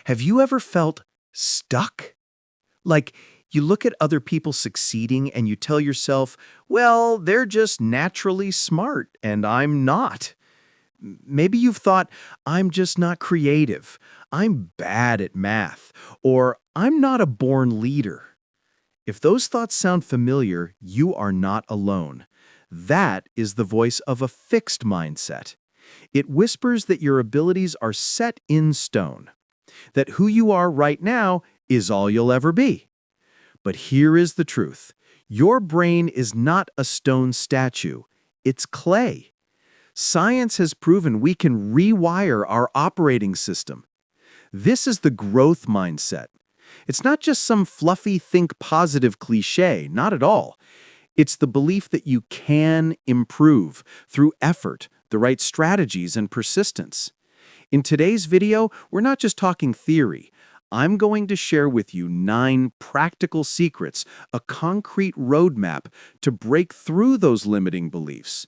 Have you ever felt stuck? Like, you look at other people succeeding and you tell yourself, well, they're just naturally smart and I'm not. Maybe you've thought, I'm just not creative, I'm bad at math, or I'm not a born leader. If those thoughts sound familiar, you are not alone. That is the voice of a fixed mindset. It whispers that your abilities are set in stone, that who you are right now is all you'll ever be. But here is the truth. Your brain is not a stone statue. It's clay. Science has proven we can rewire our operating system. This is the growth mindset. It's not just some fluffy think positive cliche, not at all. It's the belief that you can improve through effort, the right strategies, and persistence. In today's video, we're not just talking theory. I'm going to share with you 9 practical secrets, a concrete roadmap to break through those limiting beliefs.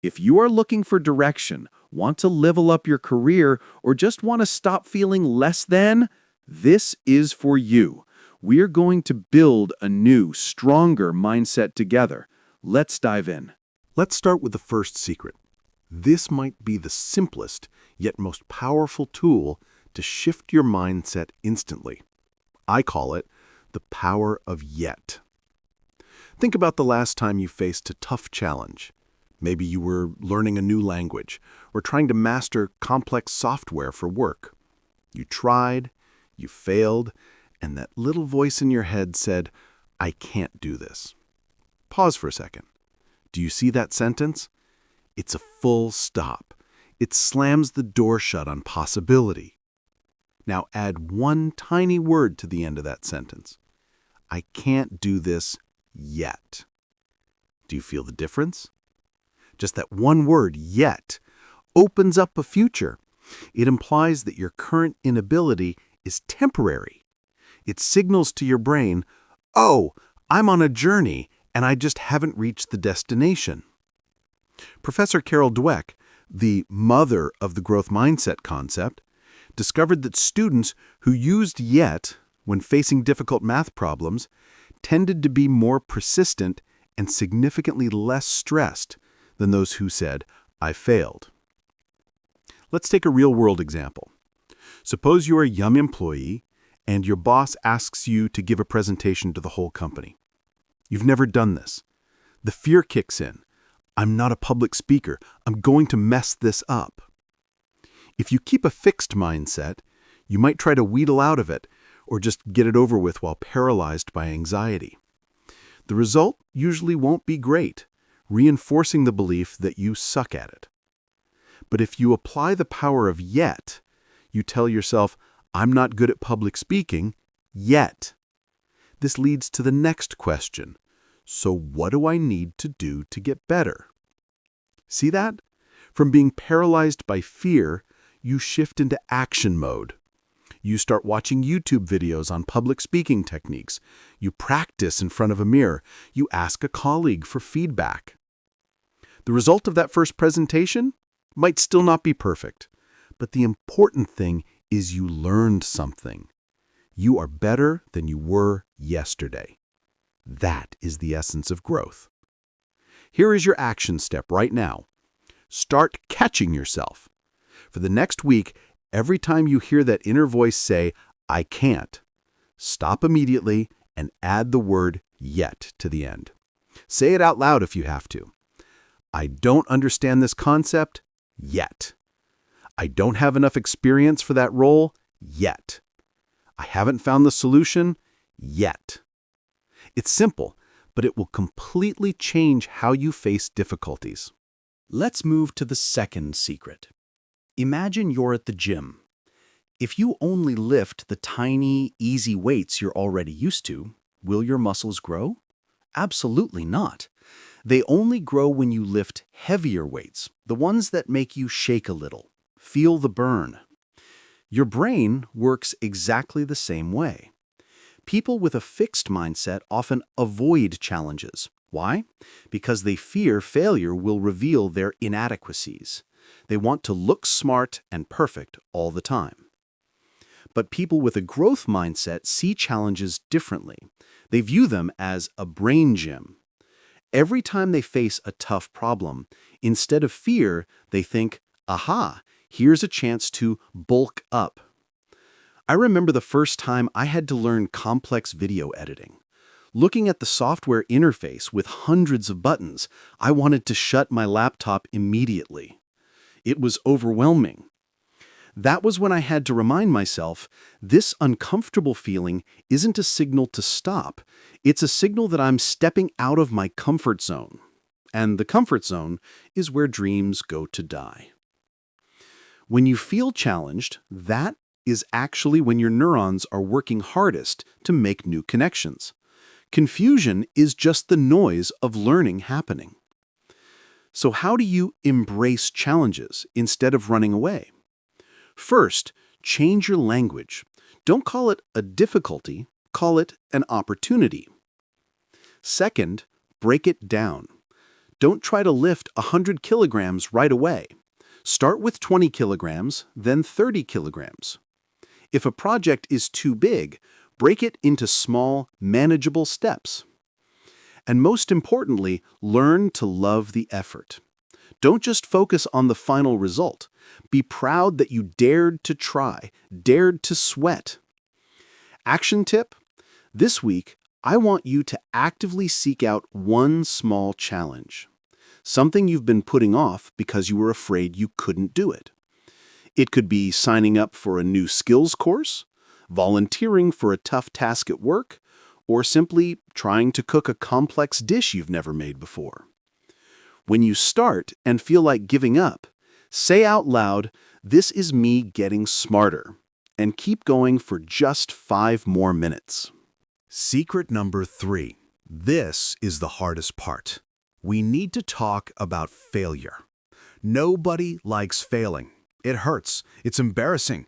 If you are looking for direction, want to level up your career, or just want to stop feeling less than, this is for you. We're going to build a new, stronger mindset together. Let's dive in. Let's start with the first secret. This might be the simplest, yet most powerful tool to shift your mindset instantly. I call it the power of yet. Think about the last time you faced a tough challenge. Maybe you were learning a new language or trying to master complex software for work. You tried, you failed, and that little voice in your head said, I can't do this. Pause for a second. Do you see that sentence? It's a full stop. It slams the door shut on possibility. Now add one tiny word to the end of that sentence. I can't do this yet. Do you feel the difference? Just that one word, yet, opens up a future. It implies that your current inability is temporary. It signals to your brain, oh, I'm on a journey and I just haven't reached the destination. Professor Carol Dweck, the mother of the growth mindset concept, discovered that students who used yet when facing difficult math problems tended to be more persistent and significantly less stressed than those who said, I failed. Let's take a real-world example. Suppose you're a young employee and your boss asks you to give a presentation to the whole company. You've never done this. The fear kicks in. I'm not a public speaker. I'm going to mess this up. If you keep a fixed mindset, you might try to wheedle out of it or just get it over with while paralyzed by anxiety. The result usually won't be great, reinforcing the belief that you suck at it. But if you apply the power of yet, you tell yourself, I'm not good at public speaking yet. This leads to the next question. So what do I need to do to get better? See that? From being paralyzed by fear, you shift into action mode. You start watching YouTube videos on public speaking techniques. You practice in front of a mirror. You ask a colleague for feedback. The result of that first presentation might still not be perfect, but the important thing is you learned something. You are better than you were yesterday. That is the essence of growth. Here is your action step right now. Start catching yourself. For the next week, every time you hear that inner voice say, I can't, stop immediately and add the word yet to the end. Say it out loud if you have to. I don't understand this concept yet. I don't have enough experience for that role yet. I haven't found the solution yet. It's simple, but it will completely change how you face difficulties. Let's move to the second secret. Imagine you're at the gym. If you only lift the tiny, easy weights you're already used to, will your muscles grow? Absolutely not. They only grow when you lift heavier weights, the ones that make you shake a little, feel the burn. Your brain works exactly the same way. People with a fixed mindset often avoid challenges. Why? Because they fear failure will reveal their inadequacies. They want to look smart and perfect all the time. But people with a growth mindset see challenges differently. They view them as a brain gym. Every time they face a tough problem, instead of fear, they think, aha, here's a chance to bulk up. I remember the first time I had to learn complex video editing. Looking at the software interface with hundreds of buttons, I wanted to shut my laptop immediately. It was overwhelming. That was when I had to remind myself, this uncomfortable feeling isn't a signal to stop. It's a signal that I'm stepping out of my comfort zone. And the comfort zone is where dreams go to die. When you feel challenged, that is actually when your neurons are working hardest to make new connections. Confusion is just the noise of learning happening. So how do you embrace challenges instead of running away? First, change your language. Don't call it a difficulty, call it an opportunity. Second, break it down. Don't try to lift 100 kilograms right away. Start with 20 kilograms, then 30 kilograms. If a project is too big, break it into small, manageable steps. And most importantly, learn to love the effort. Don't just focus on the final result. Be proud that you dared to try, dared to sweat. Action tip: this week, I want you to actively seek out one small challenge. Something you've been putting off because you were afraid you couldn't do it. It could be signing up for a new skills course, volunteering for a tough task at work, or simply trying to cook a complex dish you've never made before. When you start and feel like giving up, say out loud, "This is me getting smarter," and keep going for just 5 more minutes. Secret number 3. This is the hardest part. We need to talk about failure. Nobody likes failing. It hurts. It's embarrassing.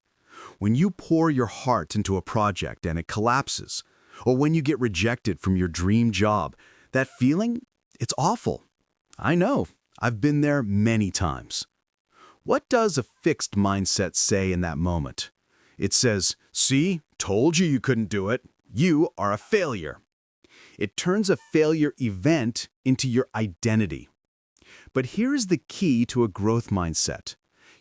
When you pour your heart into a project and it collapses, or when you get rejected from your dream job, that feeling, it's awful. I know. I've been there many times. What does a fixed mindset say in that moment? It says, "See, told you couldn't do it. You are a failure." It turns a failure event into your identity. But here's the key to a growth mindset.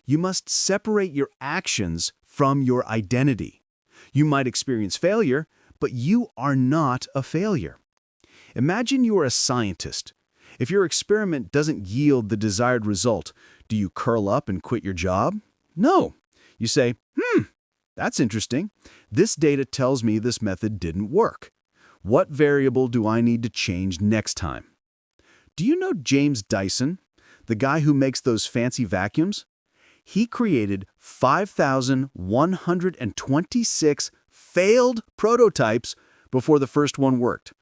You must separate your actions from your identity. You might experience failure, but you are not a failure. Imagine you are a scientist. If your experiment doesn't yield the desired result, do you curl up and quit your job? No. You say, that's interesting. This data tells me this method didn't work. What variable do I need to change next time? Do you know James Dyson, the guy who makes those fancy vacuums? He created 5,126 failed prototypes before the first one worked.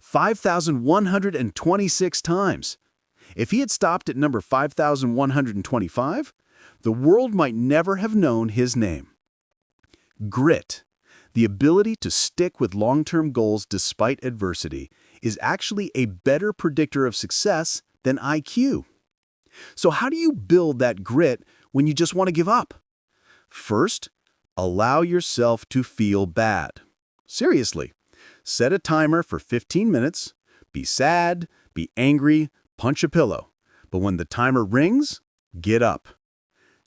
5,126 times. If he had stopped at number 5,125, the world might never have known his name. Grit, the ability to stick with long-term goals despite adversity, is actually a better predictor of success than IQ. So how do you build that grit when you just want to give up? First, allow yourself to feel bad. Seriously, set a timer for 15 minutes, be sad, be angry, punch a pillow. But when the timer rings, get up.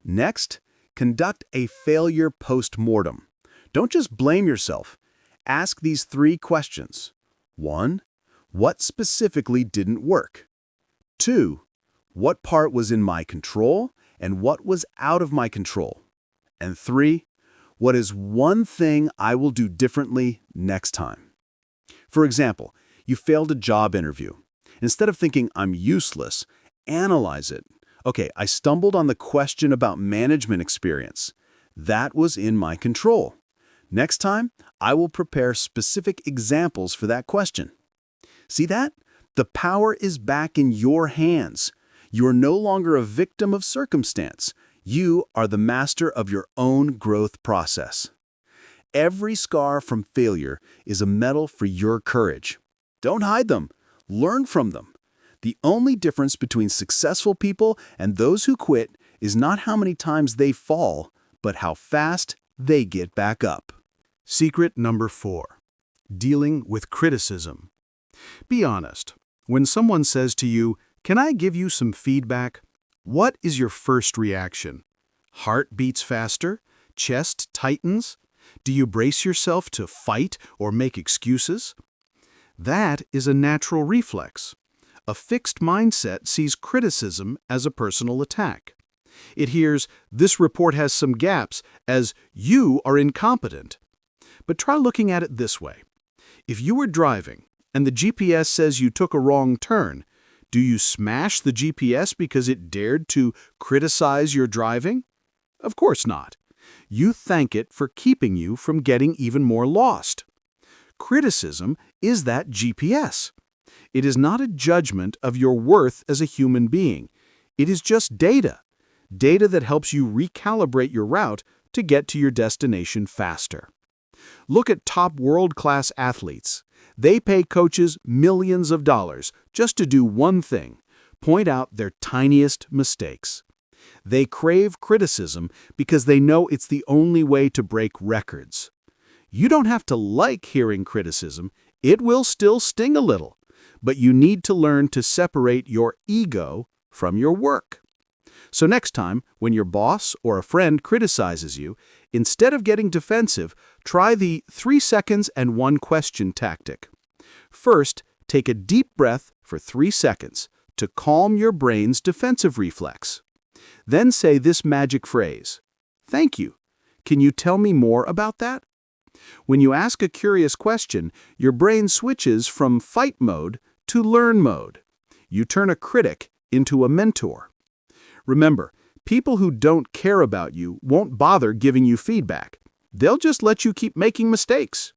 Next, conduct a failure post-mortem. Don't just blame yourself. Ask these 3 questions. 1. What specifically didn't work? 2. What part was in my control and what was out of my control? And 3. What is one thing I will do differently next time? For example, you failed a job interview. Instead of thinking I'm useless, analyze it. Okay, I stumbled on the question about management experience. That was in my control. Next time, I will prepare specific examples for that question. See that? The power is back in your hands. You are no longer a victim of circumstance. You are the master of your own growth process. Every scar from failure is a medal for your courage. Don't hide them. Learn from them. The only difference between successful people and those who quit is not how many times they fall, but how fast they get back up. Secret number 4. Dealing with criticism. Be honest. When someone says to you, "Can I give you some feedback?" What is your first reaction? Heart beats faster? Chest tightens? Do you brace yourself to fight or make excuses? That is a natural reflex. A fixed mindset sees criticism as a personal attack. It hears, "This report has some gaps," as "you are incompetent." But try looking at it this way. If you were driving and the GPS says you took a wrong turn, do you smash the GPS because it dared to criticize your driving? Of course not. You thank it for keeping you from getting even more lost. Criticism is that GPS. It is not a judgment of your worth as a human being. It is just data. Data that helps you recalibrate your route to get to your destination faster. Look at top world-class athletes. They pay coaches millions of dollars just to do one thing: point out their tiniest mistakes. They crave criticism because they know it's the only way to break records. You don't have to like hearing criticism. It will still sting a little. But you need to learn to separate your ego from your work. So next time, when your boss or a friend criticizes you, instead of getting defensive, try the 3 seconds and 1 question tactic. First, take a deep breath for 3 seconds to calm your brain's defensive reflex. Then say this magic phrase: "Thank you. Can you tell me more about that?" When you ask a curious question, your brain switches from fight mode to learn mode. You turn a critic into a mentor. Remember, people who don't care about you won't bother giving you feedback. They'll just let you keep making mistakes.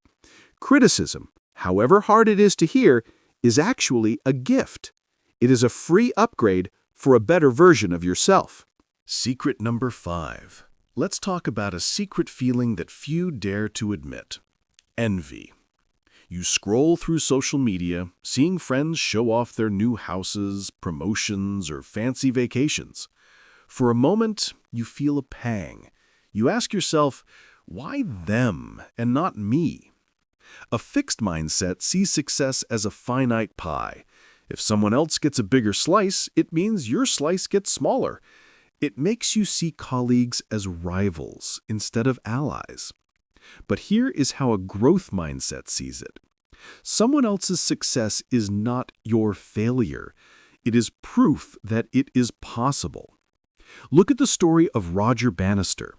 Criticism, however hard it is to hear, is actually a gift. It is a free upgrade for a better version of yourself. Secret number 5. Let's talk about a secret feeling that few dare to admit: envy. You scroll through social media, seeing friends show off their new houses, promotions, or fancy vacations. For a moment, you feel a pang. You ask yourself, why them and not me? A fixed mindset sees success as a finite pie. If someone else gets a bigger slice, it means your slice gets smaller. It makes you see colleagues as rivals instead of allies. But here is how a growth mindset sees it. Someone else's success is not your failure. It is proof that it is possible. Look at the story of Roger Bannister.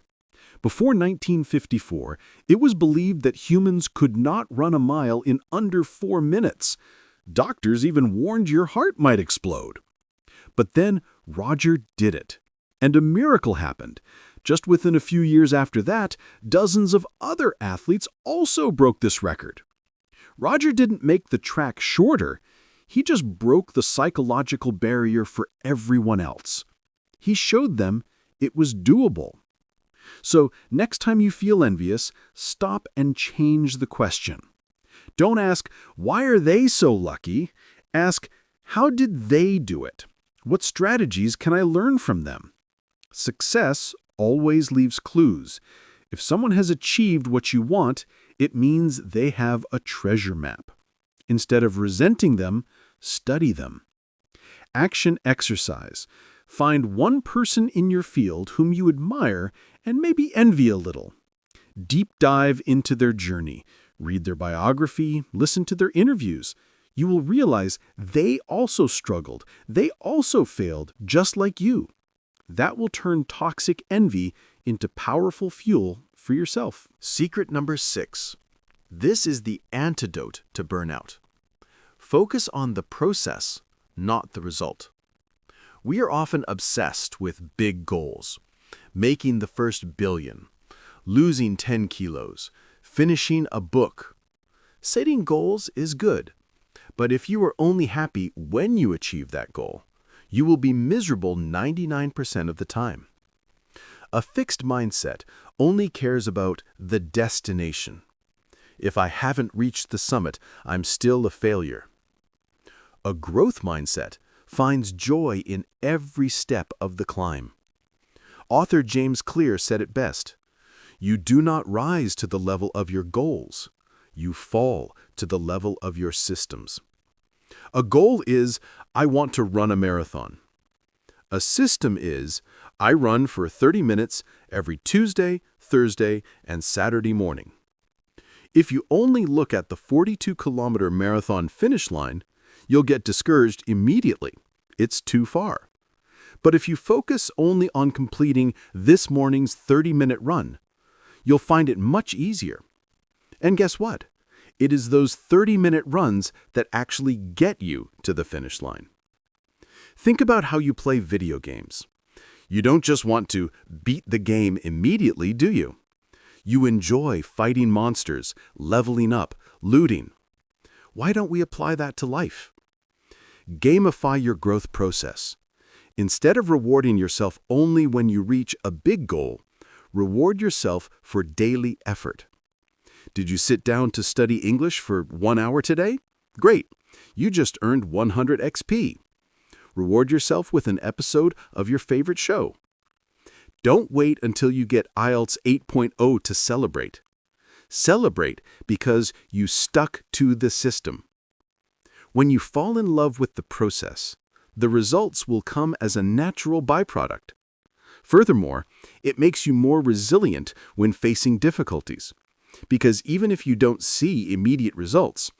Before 1954, it was believed that humans could not run a mile in under 4 minutes. Doctors even warned your heart might explode. But then Roger did it, and a miracle happened. Just within a few years after that, dozens of other athletes also broke this record. Roger didn't make the track shorter. He just broke the psychological barrier for everyone else. He showed them it was doable. So next time you feel envious, stop and change the question. Don't ask, why are they so lucky? Ask, how did they do it? What strategies can I learn from them? Success always leaves clues. If someone has achieved what you want, it means they have a treasure map. Instead of resenting them, study them. Action exercise. Find one person in your field whom you admire and maybe envy a little. Deep dive into their journey. Read their biography, listen to their interviews. You will realize they also struggled. They also failed, just like you. That will turn toxic envy into powerful fuel for yourself. Secret number 6. This is the antidote to burnout. Focus on the process, not the result. We are often obsessed with big goals. Making the first billion, losing 10 kilos, finishing a book. Setting goals is good, but if you are only happy when you achieve that goal, you will be miserable 99% of the time. A fixed mindset only cares about the destination. If I haven't reached the summit, I'm still a failure. A growth mindset finds joy in every step of the climb. Author James Clear said it best: You do not rise to the level of your goals. You fall to the level of your systems. A goal is, I want to run a marathon. A system is, I run for 30 minutes every Tuesday, Thursday, and Saturday morning. If you only look at the 42-kilometer marathon finish line, you'll get discouraged immediately. It's too far. But if you focus only on completing this morning's 30-minute run, you'll find it much easier. And guess what? It is those 30-minute runs that actually get you to the finish line. Think about how you play video games. You don't just want to beat the game immediately, do you? You enjoy fighting monsters, leveling up, looting. Why don't we apply that to life? Gamify your growth process. Instead of rewarding yourself only when you reach a big goal, reward yourself for daily effort. Did you sit down to study English for 1 hour today? Great! You just earned 100 XP. Reward yourself with an episode of your favorite show. Don't wait until you get IELTS 8.0 to celebrate. Celebrate because you stuck to the system. When you fall in love with the process, the results will come as a natural byproduct. Furthermore, it makes you more resilient when facing difficulties. Because even if you don't see immediate results,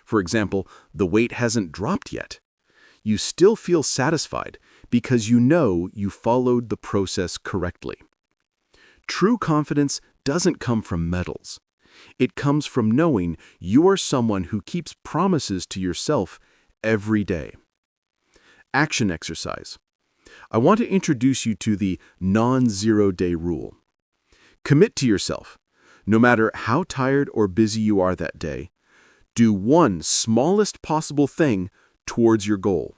for example, the weight hasn't dropped yet, you still feel satisfied because you know you followed the process correctly. True confidence doesn't come from medals. It comes from knowing you are someone who keeps promises to yourself every day. Action exercise. I want to introduce you to the non-zero-day rule. Commit to yourself. No matter how tired or busy you are that day, do one smallest possible thing towards your goal.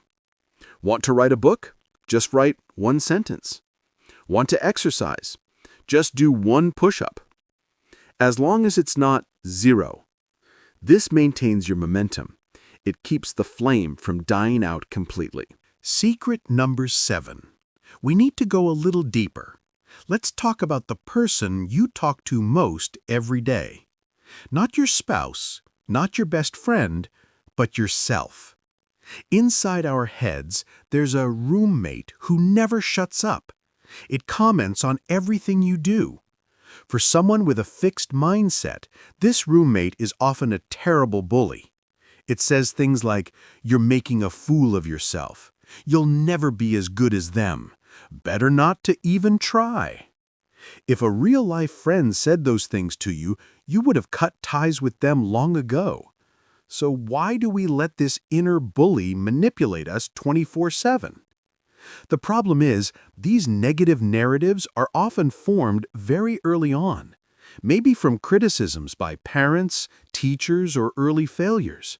Want to write a book? Just write 1 sentence. Want to exercise? Just do 1 push-up. As long as it's not 0. This maintains your momentum. It keeps the flame from dying out completely. Secret number 7. We need to go a little deeper. Let's talk about the person you talk to most every day. Not your spouse, not your best friend, but yourself. Inside our heads, there's a roommate who never shuts up. It comments on everything you do. For someone with a fixed mindset, this roommate is often a terrible bully. It says things like, "You're making a fool of yourself. You'll never be as good as them. Better not to even try." If a real-life friend said those things to you, you would have cut ties with them long ago. So why do we let this inner bully manipulate us 24/7? The problem is, these negative narratives are often formed very early on, maybe from criticisms by parents, teachers, or early failures.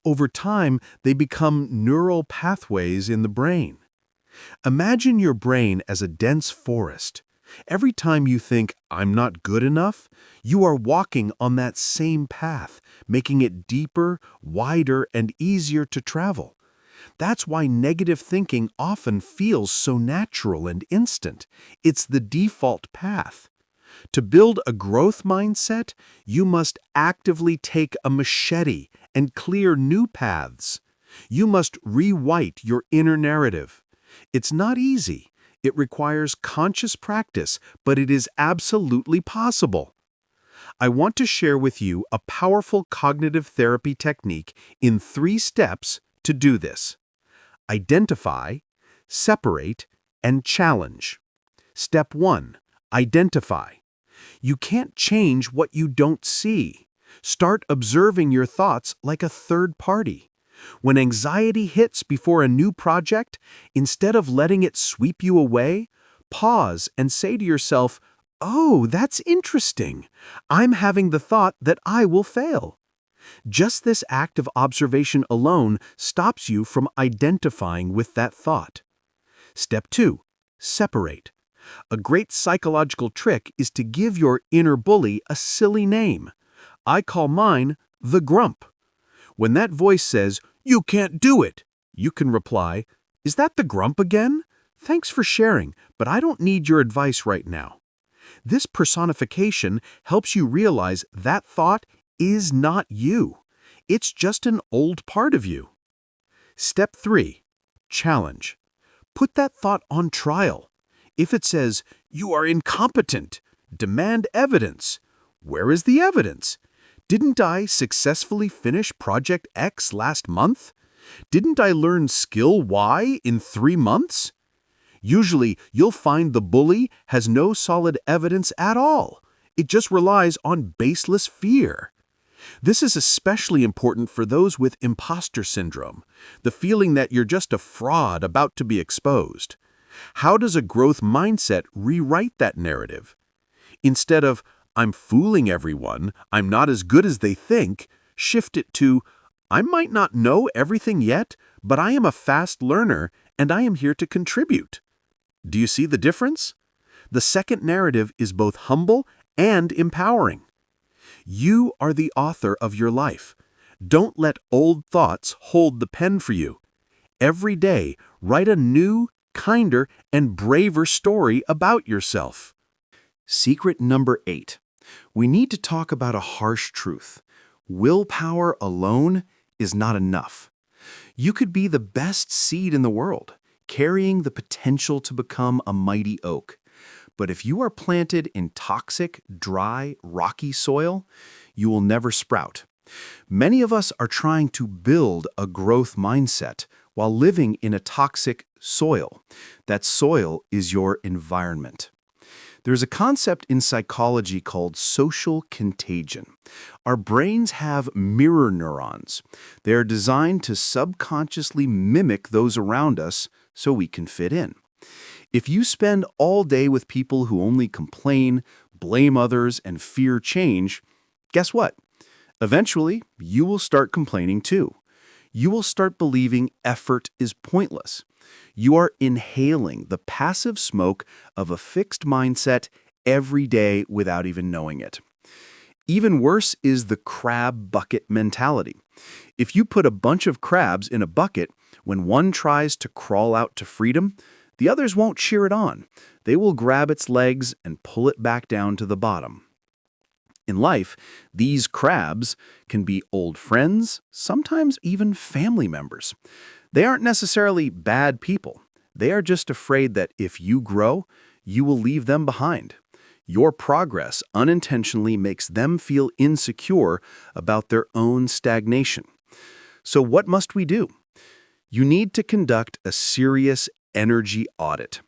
Over time, they become neural pathways in the brain. Imagine your brain as a dense forest. Every time you think, "I'm not good enough," you are walking on that same path, making it deeper, wider, and easier to travel. That's why negative thinking often feels so natural and instant. It's the default path. To build a growth mindset, you must actively take a machete and clear new paths. You must rewrite your inner narrative. It's not easy. It requires conscious practice, but it is absolutely possible. I want to share with you a powerful cognitive therapy technique in 3 steps to do this. Identify, separate, and challenge. Step 1. Identify. You can't change what you don't see. Start observing your thoughts like a third party. When anxiety hits before a new project, instead of letting it sweep you away, pause and say to yourself, "Oh, that's interesting. I'm having the thought that I will fail." Just this act of observation alone stops you from identifying with that thought. Step 2. Separate. A great psychological trick is to give your inner bully a silly name. I call mine the grump. When that voice says, "You can't do it," you can reply, "Is that the grump again? Thanks for sharing, but I don't need your advice right now." This personification helps you realize that thought is not you. It's just an old part of you. Step 3. Challenge. Put that thought on trial. If it says, "You are incompetent," demand evidence. Where is the evidence? Didn't I successfully finish Project X last month? Didn't I learn skill Y in 3 months? Usually, you'll find the bully has no solid evidence at all. It just relies on baseless fear. This is especially important for those with imposter syndrome, the feeling that you're just a fraud about to be exposed. How does a growth mindset rewrite that narrative? Instead of, "I'm fooling everyone, I'm not as good as they think," shift it to, "I might not know everything yet, but I am a fast learner and I am here to contribute." Do you see the difference? The second narrative is both humble and empowering. You are the author of your life. Don't let old thoughts hold the pen for you. Every day, write a new, kinder, and braver story about yourself. Secret number 8. We need to talk about a harsh truth. Willpower alone is not enough. You could be the best seed in the world, carrying the potential to become a mighty oak. But if you are planted in toxic, dry, rocky soil, you will never sprout. Many of us are trying to build a growth mindset while living in a toxic soil. That soil is your environment. There's a concept in psychology called social contagion. Our brains have mirror neurons. They are designed to subconsciously mimic those around us so we can fit in. If you spend all day with people who only complain, blame others, and fear change, guess what? Eventually, you will start complaining too. You will start believing effort is pointless. You are inhaling the passive smoke of a fixed mindset every day without even knowing it. Even worse is the crab bucket mentality. If you put a bunch of crabs in a bucket, when one tries to crawl out to freedom, the others won't cheer it on. They will grab its legs and pull it back down to the bottom. In life, these crabs can be old friends, sometimes even family members. They aren't necessarily bad people. They are just afraid that if you grow, you will leave them behind. Your progress unintentionally makes them feel insecure about their own stagnation. So what must we do? You need to conduct a serious energy audit.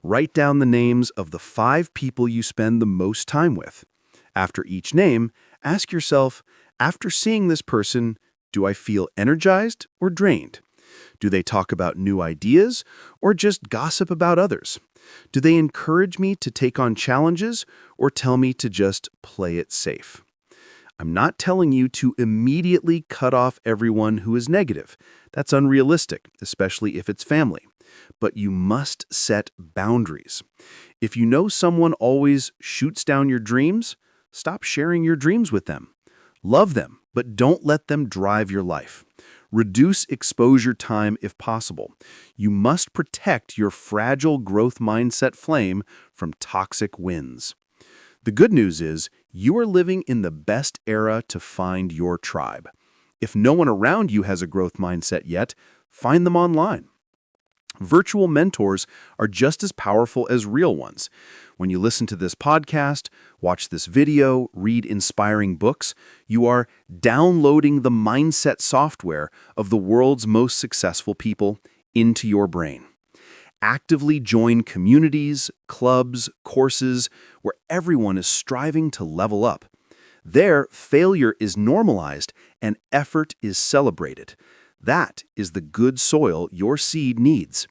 Write down the names of the 5 people you spend the most time with. After each name, ask yourself, after seeing this person, do I feel energized or drained? Do they talk about new ideas or just gossip about others? Do they encourage me to take on challenges or tell me to just play it safe? I'm not telling you to immediately cut off everyone who is negative. That's unrealistic, especially if it's family. But you must set boundaries. If you know someone always shoots down your dreams, stop sharing your dreams with them. Love them, but don't let them drive your life. Reduce exposure time if possible. You must protect your fragile growth mindset flame from toxic winds. The good news is you are living in the best era to find your tribe. If no one around you has a growth mindset yet, find them online. Virtual mentors are just as powerful as real ones. When you listen to this podcast, watch this video, read inspiring books, you are downloading the mindset software of the world's most successful people into your brain. Actively join communities, clubs, courses where everyone is striving to level up. There, failure is normalized and effort is celebrated. That is the good soil your seed needs.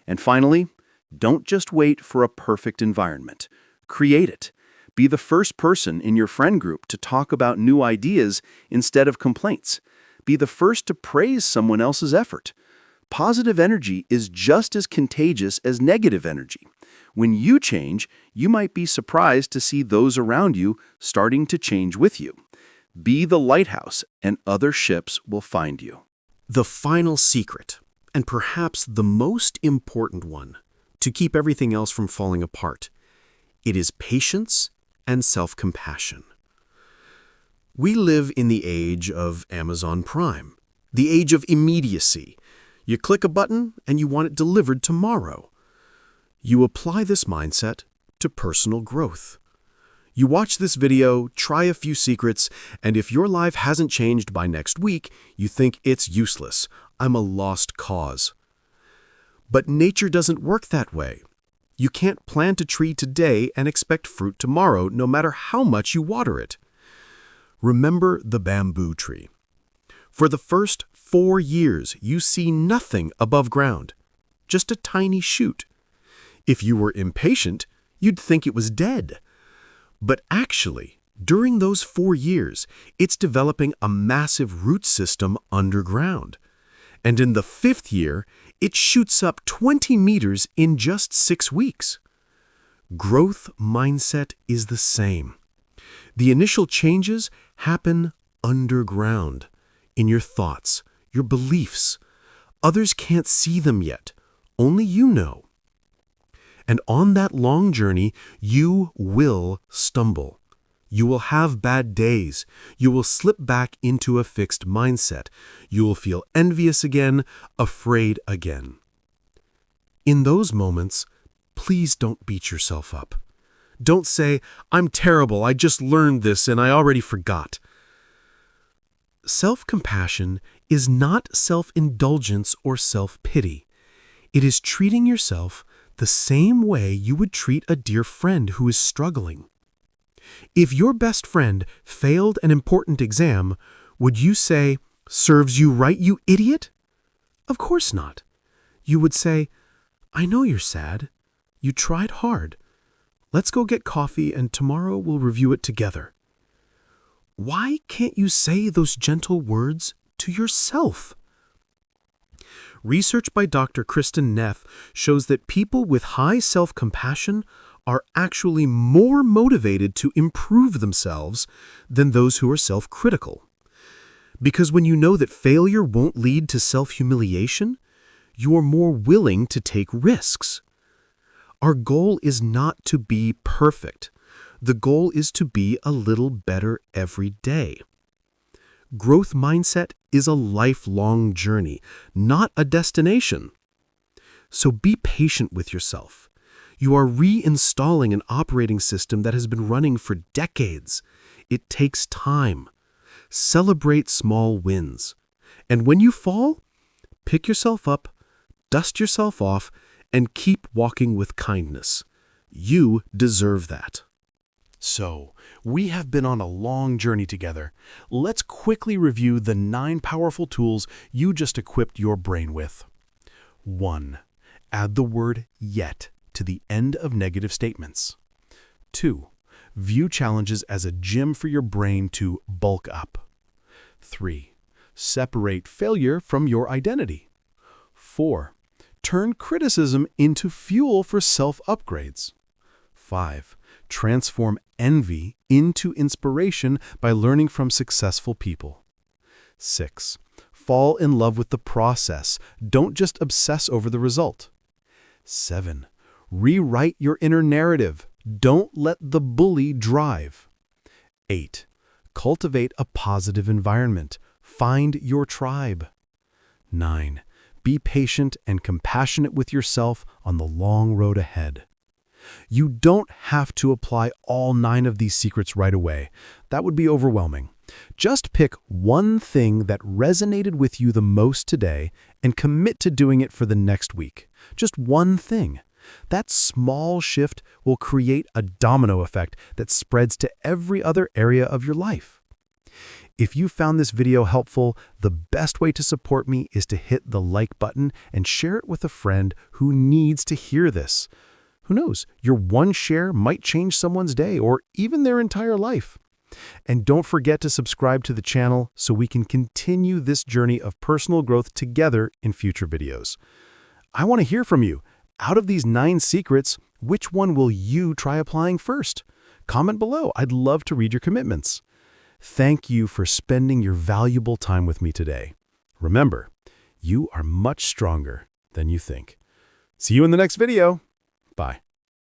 And finally, don't just wait for a perfect environment. Create it. Be the first person in your friend group to talk about new ideas instead of complaints. Be the first to praise someone else's effort. Positive energy is just as contagious as negative energy. When you change, you might be surprised to see those around you starting to change with you. Be the lighthouse, and other ships will find you. The final secret, and perhaps the most important one, to keep everything else from falling apart, It is patience and self-compassion. We live in the age of Amazon Prime, the age of immediacy. You click a button and you want it delivered tomorrow. You apply this mindset to personal growth. You watch this video, try a few secrets, and if your life hasn't changed by next week, you think it's useless. I'm a lost cause. But nature doesn't work that way. You can't plant a tree today and expect fruit tomorrow, no matter how much you water it. Remember the bamboo tree. For the first 4 years, you see nothing above ground, just a tiny shoot. If you were impatient, you'd think it was dead. But actually, during those 4 years, it's developing a massive root system underground. And in the 5th year, it shoots up 20 meters in just 6 weeks. Growth mindset is the same. The initial changes happen underground, in your thoughts, your beliefs. Others can't see them yet. Only you know. And on that long journey, you will stumble. You will have bad days. You will slip back into a fixed mindset. You will feel envious again, afraid again. In those moments, please don't beat yourself up. Don't say, "I'm terrible, I just learned this and I already forgot." Self-compassion is not self-indulgence or self-pity. It is treating yourself the same way you would treat a dear friend who is struggling. If your best friend failed an important exam, would you say, "Serves you right, you idiot"? Of course not. You would say, "I know you're sad. You tried hard. Let's go get coffee and tomorrow we'll review it together." Why can't you say those gentle words to yourself? Research by Dr. Kristen Neff shows that people with high self-compassion are actually more motivated to improve themselves than those who are self-critical. Because when you know that failure won't lead to self-humiliation, you are more willing to take risks. Our goal is not to be perfect. The goal is to be a little better every day. Growth mindset is a lifelong journey, not a destination. So be patient with yourself. You are reinstalling an operating system that has been running for decades. It takes time. Celebrate small wins. And when you fall, pick yourself up, dust yourself off, and keep walking with kindness. You deserve that. So, we have been on a long journey together. Let's quickly review the 9 powerful tools you just equipped your brain with. 1. Add the word "yet" to the end of negative statements. 2. View challenges as a gym for your brain to bulk up. 3. Separate failure from your identity. 4. Turn criticism into fuel for self-upgrades. 5. Transform envy into inspiration by learning from successful people. 6. Fall in love with the process. Don't just obsess over the result. 7. Rewrite your inner narrative. Don't let the bully drive. 8. Cultivate a positive environment. Find your tribe. 9. Be patient and compassionate with yourself on the long road ahead. You don't have to apply all 9 of these secrets right away. That would be overwhelming. Just pick one thing that resonated with you the most today and commit to doing it for the next week. Just one thing. That small shift will create a domino effect that spreads to every other area of your life. If you found this video helpful, the best way to support me is to hit the like button and share it with a friend who needs to hear this. Who knows, your one share might change someone's day or even their entire life. And don't forget to subscribe to the channel so we can continue this journey of personal growth together in future videos. I want to hear from you. Out of these 9 secrets, which one will you try applying first? Comment below. I'd love to read your commitments. Thank you for spending your valuable time with me today. Remember, you are much stronger than you think. See you in the next video. Bye.